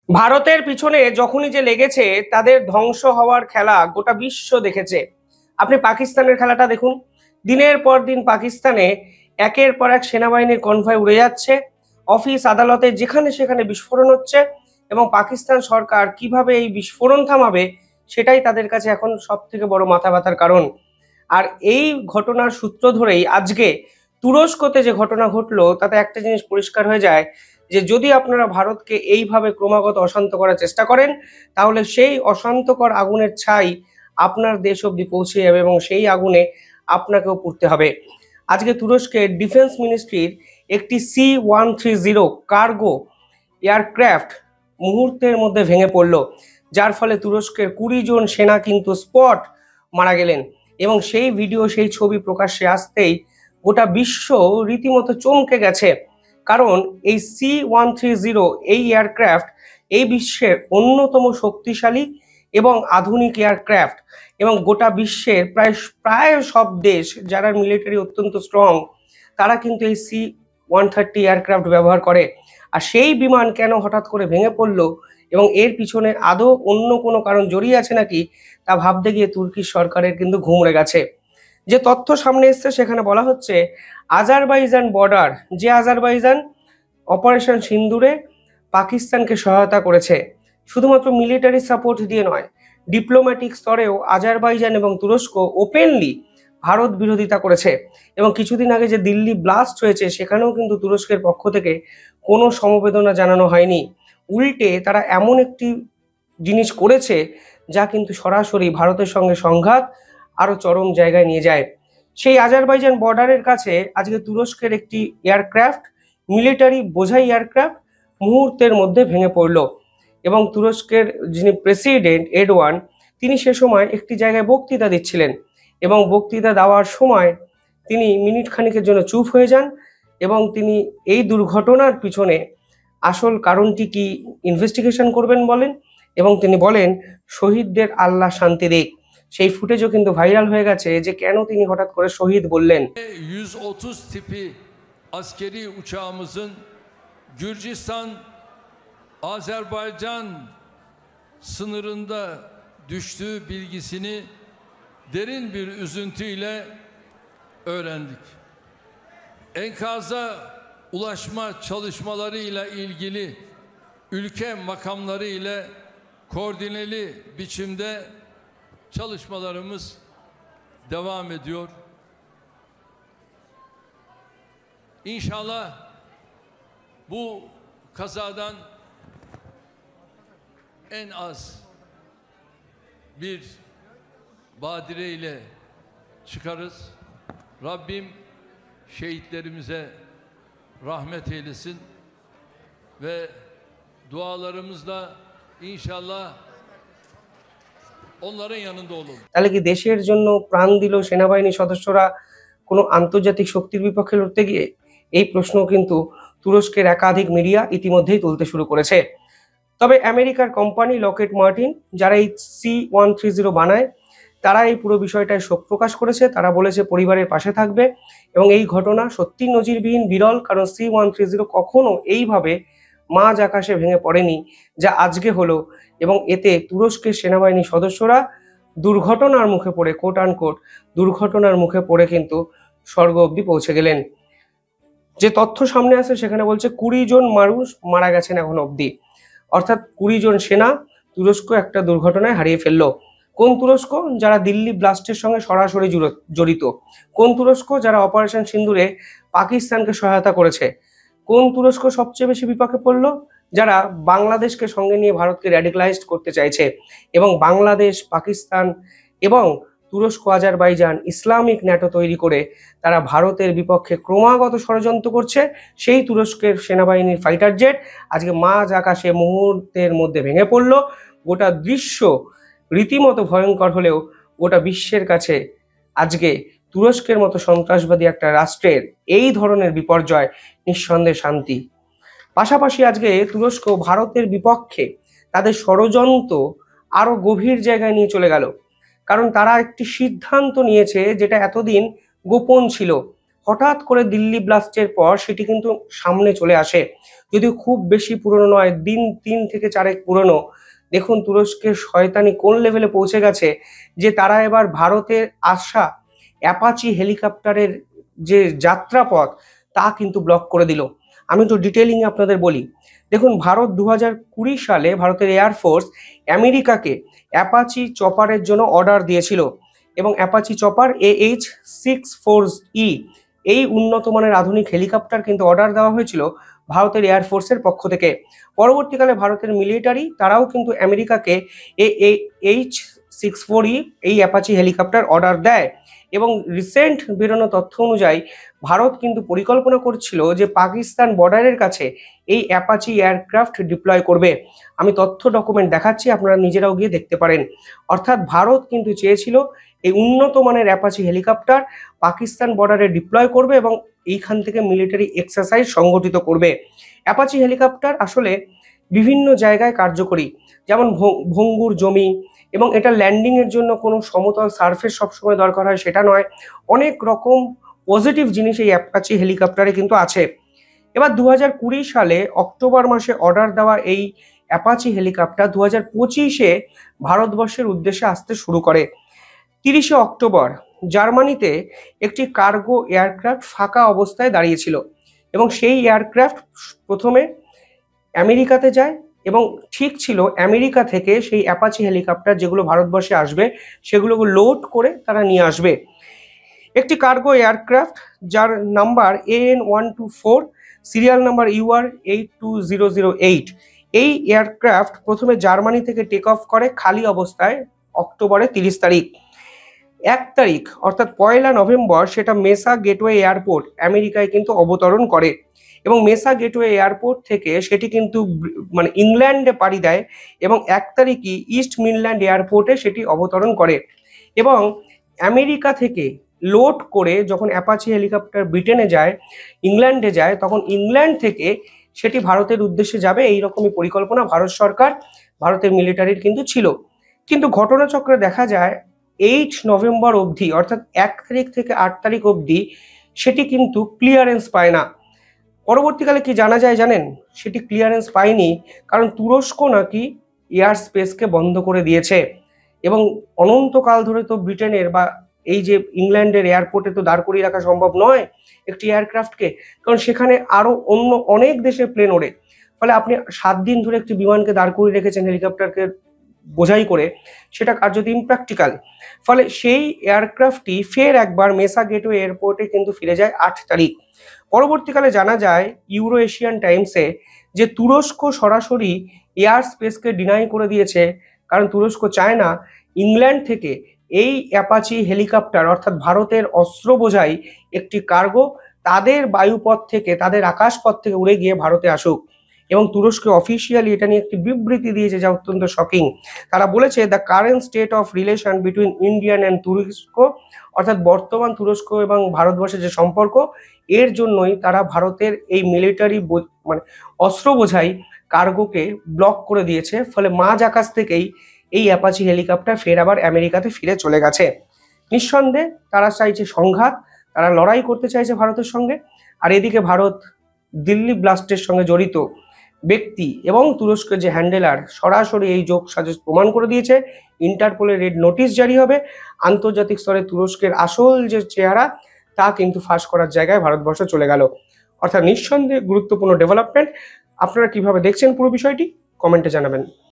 ভারতের পিছনে যখনই যে লেগেছে তাদের ধ্বংস হওয়ার খেলা গোটা বিশ্ব দেখেছে। আপনি পাকিস্তানের খেলাটা দেখুন। দিনের পর দিন পাকিস্তানে একের পর এক সেনাবাহিনীর কনভয় উড়ে যাচ্ছে, অফিস আদালতে যেখানে সেখানে বিস্ফোরণ হচ্ছে, এবং পাকিস্তান সরকার কিভাবে এই বিস্ফোরণ থামাবে সেটাই তাদের কাছে এখন সব থেকে বড় মাথা ব্যথার কারণ। আর এই ঘটনার সূত্র ধরেই আজকে তুরস্কতে যে ঘটনা ঘটলো তাতে একটা জিনিস পরিষ্কার হয়ে যায় যে যদি আপনারা ভারতকে এইভাবে ক্রমাগত অশান্ত করার চেষ্টা করেন, তাহলে সেই অশান্তকর আগুনের ছাই আপনার দেশ অব্দি পৌঁছে যাবে এবং সেই আগুনে আপনাকেও পুড়তে হবে। আজকে তুরস্কের ডিফেন্স মিনিস্ট্রির একটি C-130 কার্গো এয়ারক্রাফট মুহূর্তের মধ্যে ভেঙে পড়ল, যার ফলে তুরস্কের 20 জন সেনা কিন্তু স্পট মারা গেলেন। এবং সেই ভিডিও, সেই ছবি প্রকাশ্যে আসতেই গোটা বিশ্ব রীতিমতো চমকে গেছে। কারণ এই C-130 এই এয়ারক্রাফট এই বিশ্বের অন্যতম শক্তিশালী এবং আধুনিক এয়ারক্রাফট, এবং গোটা বিশ্বের প্রায় প্রায় সব দেশ যারা মিলিটারি অত্যন্ত স্ট্রং তারা কিন্তু এই C-130 এয়ারক্রাফট ব্যবহার করে। আর সেই বিমান কেন হঠাৎ করে ভেঙে পড়লো এবং এর পিছনে আদৌ অন্য কোনো কারণ জড়িয়ে আছে নাকি তা ভাবতে গিয়ে তুর্কি সরকারের কিন্তু ঘুম উড়ে গেছে। যে তথ্য সামনে এসছে সেখানে বলা হচ্ছে আজারবাইজান বর্ডার, যে আজারবাইজান অপারেশন সিন্দুরে পাকিস্তানকে সহায়তা করেছে, শুধুমাত্র মিলিটারি সাপোর্ট দিয়ে নয়, ডিপ্লোম্যাটিক স্তরেও আজারবাইজান এবং তুরস্ক ওপেনলি ভারত বিরোধিতা করেছে। এবং কিছুদিন আগে যে দিল্লি ব্লাস্ট হয়েছে সেখানেও কিন্তু তুরস্কের পক্ষ থেকে কোনো সমবেদনা জানানো হয়নি। উল্টে তারা এমন একটি জিনিস করেছে যা কিন্তু সরাসরি ভারতের সঙ্গে সংঘাত আরো চরম জায়গায় নিয়ে যায়। সেই আজারবাইজান বর্ডারের কাছে আজকে তুরস্কের একটি এয়ারক্রাফট, মিলিটারি বোঝাই এয়ারক্রাফট মুহূর্তের মধ্যে ভেঙে পড়ল। এবং তুরস্কের যিনি প্রেসিডেন্ট এরদোয়ান, তিনি সে সময় একটি জায়গায় বক্তৃতা দিচ্ছিলেন, এবং বক্তৃতা দেওয়ার সময় তিনি মিনিট খানিকের জন্য চুপ হয়ে যান এবং তিনি এই দুর্ঘটনার পিছনে আসল কারণটি কি ইনভেস্টিগেশন করবেন বলেন, এবং তিনি balen শহীদদের আল্লাহ শান্তি দিক। সেই ফুটেজও কিন্তু ভাইরাল হয়ে গেছে যে কেন তিনি হঠাৎ করে শহীদ বললেন। 130 tipi askeri uçağımızın Gürcistan Azerbaycan sınırında düştüğü bilgisini derin bir üzüntüyle öğrendik. Enkaza ulaşma çalışmalarıyla ilgili ülke makamları ile koordineli biçimde çalışmalarımız devam ediyor. İnşallah bu kazadan en az bir badire ile çıkarız. Rabbim şehitlerimize rahmet eylesin ve dualarımızla inşallah onların yanında olun. তাহলে কি দেশের জন্য প্রাণ দিল সেনাবাহিনী সদস্যরা কোনো আন্তর্জাতিক শক্তির বিপক্ষে লড়তে গিয়ে? এই প্রশ্ন কিন্তু তুরস্কের একাধিক মিডিয়া ইতিমধ্যেই তুলতে শুরু করেছে। তবে আমেরিকার কোম্পানি লকেট মার্টিন যারা এই C-130 বানায় তারা এই পুরো বিষয়টায় শোক প্রকাশ করেছে। তারা বলেছে পরিবারের পাশে থাকবে, এবং এই ঘটনা সত্যি নজিরবিহীন, বিরল। কারণ C-130 কখনো এইভাবে মাঝ আকাশে ভেঙে পড়েনি যা আজকে হলো, এবং এতে তুরস্কের সেনাবাহিনী সদস্যরা দুর্ঘটনার মুখে পড়ে, কোট আনকোট দুর্ঘটনার মুখে পড়ে কিন্তু স্বর্গ অব্দি পৌঁছে গেলেন। যে তথ্য সামনে আসে সেখানে বলছে 20 জন মানুষ মারা গেছেন এখন অব্দি, অর্থাৎ 20 জন সেনা তুরস্ক একটা দুর্ঘটনায় হারিয়ে ফেললো। কোন তুরস্ক? যারা দিল্লি ব্লাস্টের সঙ্গে সরাসরি জড়িত। কোন তুরস্ক? যারা অপারেশন সিন্দুরে পাকিস্তানকে সহায়তা করেছে। কোন তুরস্ক সবচেয়ে বেশি বিপাকে পড়লো? যারা বাংলাদেশকে সঙ্গে নিয়ে ভারতকে র্যাডিকালাইজড করতে চাইছে, এবং বাংলাদেশ, পাকিস্তান এবং তুরস্ক আজারবাইজান ইসলামিক ন্যাটো তৈরি করে তারা ভারতের বিপক্ষে ক্রমাগত ষড়যন্ত্র করছে। সেই তুরস্কের সেনাবাহিনীর ফাইটার জেট আজকে মাঝ আকাশে মুহূর্তের মধ্যে ভেঙে পড়ল। গোটা দৃশ্য রীতিমতো ভয়ঙ্কর হলেও গোটা বিশ্বের কাছে আজকে তুরস্কের মতো সন্ত্রাসবাদী একটা রাষ্ট্রের এই ধরনের বিপর্যয় নিঃসন্দেহে শান্তি। পাশাপাশি আজকে তুরস্ক ভারতের বিপক্ষে তাদের ষড়যন্ত্র আরো গভীর জায়গায় নিয়ে চলে গেল, কারণ তারা একটি সিদ্ধান্ত নিয়েছে যেটা এতদিন গোপন ছিল। হঠাৎ করে দিল্লি ব্লাস্টের পর সেটি কিন্তু সামনে চলে আসে, যদিও খুব বেশি পুরনো নয়, দিন 3 থেকে 4 পুরনো। দেখুন তুরস্কের শয়তানি কোন লেভেলে পৌঁছে গেছে যে তারা এবার ভারতের আসা অ্যাপাচি হেলিকপ্টারের যে যাত্রাপথ তা কিন্তু ব্লক করে দিল। আমি একটু ডিটেইলিং আপনাদের বলি। দেখুন ভারত 2020 সালে ভারতের এয়ারফোর্স আমেরিকাকে অ্যাপাচি চপারের জন্য অর্ডার দিয়েছিল এবং অ্যাপাচি চপার AH-64E এই উন্নত মানের আধুনিক হেলিকপ্টার কিন্তু অর্ডার দেওয়া হয়েছিল ভারতের এয়ারফোর্সের পক্ষ থেকে। পরবর্তীকালে ভারতের মিলিটারি তারাও কিন্তু আমেরিকাকে AH-64E এই অ্যাপাচি হেলিকপ্টার অর্ডার দেয় এবং রিসেন্ট বেরোনো তথ্য অনুযায়ী ভারত কিন্তু পরিকল্পনা করছিল যে পাকিস্তান বর্ডারের কাছে এই অ্যাপাচি এয়ারক্রাফট ডিপ্লয় করবে। আমি তথ্য ডকুমেন্ট দেখাচ্ছি, আপনারা নিজেরাও গিয়ে দেখতে পারেন। অর্থাৎ ভারত কিন্তু চেয়েছিল এই উন্নত মানের অ্যাপাচি হেলিকপ্টার পাকিস্তান বর্ডারে ডিপ্লয় করবে এবং এইখান থেকে মিলিটারি এক্সারসাইজ সংগঠিত করবে। অ্যাপাচি হেলিকপ্টার আসলে বিভিন্ন জায়গায় কার্যকরী, যেমন ভঙ্গুর জমি, এবং এটা ল্যান্ডিং এর জন্য কোনো সমতল সারফেস সবসময় দরকার হয় সেটা নয়, অনেক রকম পজিটিভ জিনিস এই অ্যাপাচি হেলিকপ্টারে কিন্তু আছে। এবার 2020 সালে অক্টোবর মাসে অর্ডার দেওয়া এই অ্যাপাচি হেলিকপ্টার 2025-এ ভারতবর্ষের উদ্দেশ্যে আসতে শুরু করে। 30শে অক্টোবর জার্মানিতে একটি কার্গো এয়ারক্রাফট ফাঁকা অবস্থায় দাঁড়িয়েছিল এবং সেই এয়ারক্রাফট প্রথমে আমেরিকাতে যায় এবং ঠিক ছিল আমেরিকা থেকে সেই অ্যাপাচি হেলিকপ্টার যেগুলো ভারতবর্ষে আসবে সেগুলো লোড করে তারা নিয়ে আসবে। একটি কার্গো এয়ারক্রাফট যার number AN124, serial number UR82008, এই এয়ারক্রাফট প্রথমে জার্মানি থেকে টেক অফ করে খালি অবস্থায় অক্টোবরের 30 তারিখ। 1 তারিখ অর্থাৎ 1 নভেম্বর সেটা মেসা গেটওয়ে এয়ারপোর্ট আমেরিকায় কিন্তু অবতরণ করে এবং মেসা গেটওয়ে এয়ারপোর্ট থেকে সেটি কিন্তু মানে ইংল্যান্ডে পাড়ি দেয় এবং 1 তারিখই ইস্ট মিডল্যান্ড এয়ারপোর্টে সেটি অবতরণ করে এবং আমেরিকা থেকে লোড করে যখন অ্যাপাচি হেলিকপ্টার ব্রিটেনে যায়, ইংল্যান্ডে যায়, তখন ইংল্যান্ড থেকে সেটি ভারতের উদ্দেশ্যে যাবে এই রকমই পরিকল্পনা ভারত সরকার, ভারতের মিলিটারির কিন্তু ছিল। কিন্তু ঘটনাচক্রে দেখা যায় 8 নভেম্বর অবধি অর্থাৎ 1 তারিখ থেকে 8 তারিখ অবধি সেটি কিন্তু ক্লিয়ারেন্স পায় না। পরবর্তীকালে কি জানা যায় জানেন? সেটি ক্লিয়ারেন্স পায়নি কারণ তুরস্ক নাকি এয়ার স্পেসকে বন্ধ করে দিয়েছে এবং অনন্তকাল ধরে তো ব্রিটেনের বা এই যে ইংল্যান্ডের এয়ারপোর্টে তো দাঁড় করিয়ে রাখা সম্ভব নয় একটি এয়ারক্রাফটকে, কারণ সেখানে আরো অন্য অনেক দেশের প্লেন ওড়ে। ফলে আপনি 7 দিন ধরে একটি বিমানকে দাঁড় করিয়ে রেখেছেন হেলিকপ্টারকে বোঝাই করে, সেটা কার্যত ইমপ্র্যাকটিক্যাল। ফলে সেই এয়ারক্রাফটটি ফের একবার মেসা গেটওয়ে এয়ারপোর্টে কিন্তু ফিরে যায় 8 তারিখ। পরবর্তীকালে জানা যায় ইউরো এশিয়ান টাইমসে যে তুরস্ক সরাসরি এয়ার স্পেসকে ডিনাই করে দিয়েছে, কারণ তুরস্ক চায় না ইংল্যান্ড থেকে এই অ্যাপাচি হেলিকপ্টার অর্থাৎ ভারতের অস্ত্র বোঝাই একটি কার্গো তাদের বায়ুপথ থেকে, তাদের আকাশপথ থেকে উড়ে গিয়ে ভারতে আসুক। এবং তুরস্ক অফিসিয়ালি এটা নিয়ে একটি বিবৃতি দিয়েছে যা অত্যন্ত শকিং। তারা বলেছে the current state of relation between Indian and তুরস্ক, অর্থাৎ বর্তমান তুরস্ক এবং ভারতবর্ষের যে সম্পর্ক, এর জন্যই তারা ভারতের এই মিলিটারি মানে অস্ত্র বোঝাই কার্গোকে ব্লক করে দিয়েছে। ফলে মাঝ আকাশ থেকেই এই অ্যাপাচি হেলিকপ্টার ফের আবার আমেরিকাতে ফিরে চলে গেছে। নিঃসন্দেহে তারা চাইছে সংঘাত, তারা লড়াই করতে চাইছে ভারতের সঙ্গে। আর এদিকে ভারত দিল্লি ব্লাস্টের সঙ্গে জড়িত ব্যক্তি এবং তুরস্কের যে হ্যান্ডেলার সরাসরি এই যোগসাজশ প্রমাণ করে দিয়েছে। ইন্টারপোলের রেড নোটিশ জারি হবে, আন্তর্জাতিক স্তরে তুরস্কের আসল যে চেহারা তা কিন্তু ফাঁস করার জায়গায় ভারতবর্ষ চলে গেল। অর্থাৎ নিঃসন্দেহে গুরুত্বপূর্ণ ডেভেলপমেন্ট। আপনারা কিভাবে দেখছেন পুরো বিষয়টি কমেন্টে জানাবেন।